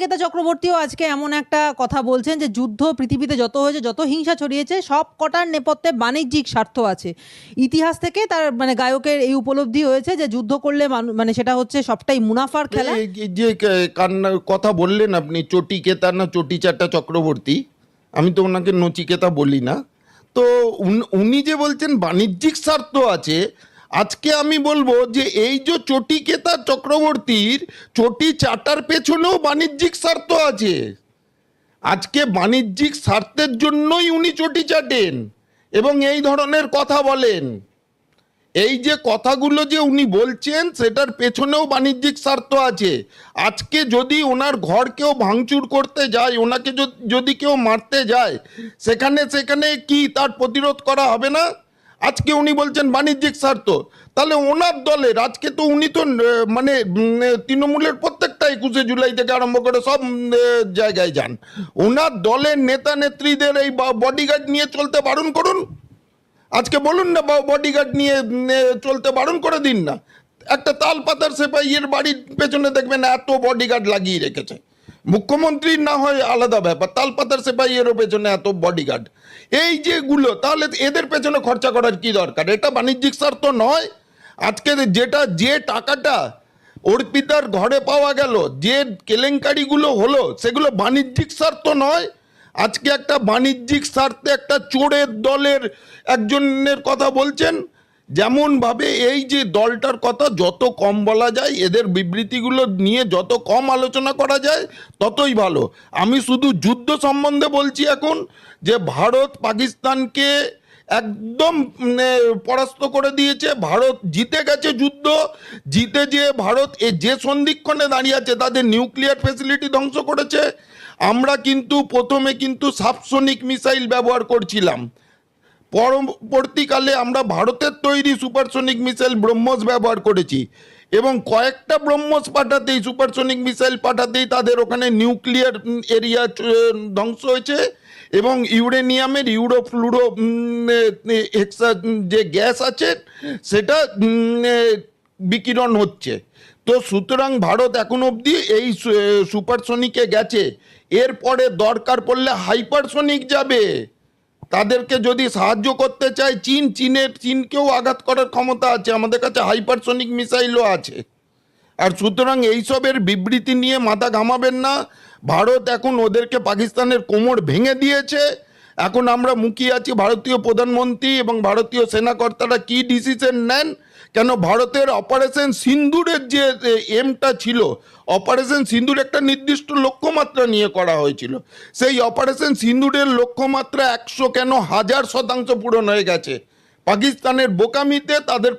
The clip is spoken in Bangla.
নচিকেতা চক্রবর্তীও আজকে এমন একটা কথা বলছেন যে যুদ্ধ পৃথিবীতে যত হয়েছে, যত হিংসা ছড়িয়েছে, সব কটার নেপথ্যে বাণিজ্যিক স্বার্থ আছে। ইতিহাস থেকে তার মানে গায়কের এই উপলব্ধি হয়েছে যে যুদ্ধ করলে মানে সেটা হচ্ছে সবটাই মুনাফার খেলা। এই যে কথা বললেন আপনি, চটিকেতা না চটিচাটা চক্রবর্তী, আমি তো ওনাকে নচিকেতা বলি না। তো উনি যে বলছেন বাণিজ্যিক স্বার্থ আছে, আজকে আমি বলবো যে এই যে চটিকেতা চক্রবর্তীর চটি চাটার পেছনেও বাণিজ্যিক স্বার্থ আছে। আজকে বাণিজ্যিক স্বার্থের জন্যই উনি চটি চাটেন এবং এই ধরনের কথা বলেন। এই যে কথাগুলো যে উনি বলছেন সেটার পেছনেও বাণিজ্যিক স্বার্থ আছে। আজকে যদি ওনার ঘর কেউ ভাঙচুর করতে যায়, ওনাকে যদি কেউ মারতে যায়, সেখানে কি তার প্রতিরোধ করা হবে না? আজকে উনি বলছেন বাণিজ্যিক স্বার্থ। তাহলে ওনার দলের আজকে তো উনি তো মানে তৃণমূলের প্রত্যেকটা 21শে জুলাই থেকে আরম্ভ করে সব জায়গায় যান। ওনার দলের নেতা নেত্রীদের এই বডিগার্ড নিয়ে চলতে বারণ করুন। আজকে বলুন না, বডিগার্ড নিয়ে চলতে বারণ করে দিন না। একটা তাল পাতার সেপাইয়ের বাড়ির পেছনে দেখবেন এত বডিগার্ড লাগিয়ে রেখেছে। মুখ্যমন্ত্রীর না হয় আলাদা ব্যাপার, তাল পাতার সেপাইয়েরও পেছনে এত বডিগার্ড। এই যেগুলো, তাহলে এদের পেছনে খরচা করার কি দরকার? এটা বাণিজ্যিক স্বার্থ নয়? আজকে যে টাকাটা অর্পিতার ঘরে পাওয়া গেল, যে কেলেঙ্কারিগুলো হলো, সেগুলো বাণিজ্যিক স্বার্থ নয়? আজকে একটা বাণিজ্যিক স্বার্থে একটা চোরের দলের একজনের কথা বলছেন। যেমনভাবে এই যে দলটার কথা যত কম বলা যায়, এদের বিবৃতিগুলো নিয়ে যত কম আলোচনা করা যায় ততই ভালো। আমি শুধু যুদ্ধ সম্বন্ধে বলছি এখন, যে ভারত পাকিস্তানকে একদম পরাস্ত করে দিয়েছে। ভারত জিতে গেছে যুদ্ধ। জিতে যে ভারত যে সন্ধিক্ষণে দাঁড়িয়ে আছে, তাদের নিউক্লিয়ার ফ্যাসিলিটি ধ্বংস করেছে। আমরা কিন্তু প্রথমে কিন্তু সাবসনিক মিসাইল ব্যবহার করছিলাম, পরবর্তীকালে আমরা ভারতের তৈরি সুপারসনিক মিসাইল ব্রহ্মস ব্যবহার করেছি, এবং কয়েকটা ব্রহ্মস পাঠাতেই, সুপারসনিক মিসাইল পাঠাতেই তাদের ওখানে নিউক্লিয়ার এরিয়া ধ্বংস হয়েছে, এবং ইউরেনিয়ামের ইউরোফ্লুরো হেক্সা যে গ্যাস আছে সেটা বিকিরণ হচ্ছে। তো সুতরাং ভারত এখন অবধি এই সুপারসনিকে গেছে, এরপরে দরকার পড়লে হাইপারসনিক যাবে। তাদেরকে যদি সাহায্য করতে চায় চীনকেও আঘাত করার ক্ষমতা আছে, আমাদের কাছে হাইপারসনিক মিসাইলও আছে। আর সুতরাং এইসবের বিবৃতি নিয়ে মাথা ঘামাবেন না। ভারত এখন ওদেরকে পাকিস্তানের কোমর ভেঙে দিয়েছে। এখন আমরা মুখিয়ে আছি ভারতীয় প্রধানমন্ত্রী এবং ভারতীয় সেনাকর্তারা কি ডিসিশন নেন। কেন ভারতের অপারেশন সিন্দুরের যে এমটা ছিল, অপারেশন সিন্দুর একটা নির্দিষ্ট লক্ষ্যমাত্রা নিয়ে করা হয়েছিল, সেই অপারেশন সিন্দুরের লক্ষ্যমাত্রা 100 কেন 1000% পূরণ হয়ে গেছে। পাকিস্তানের বোকামিতে তাদের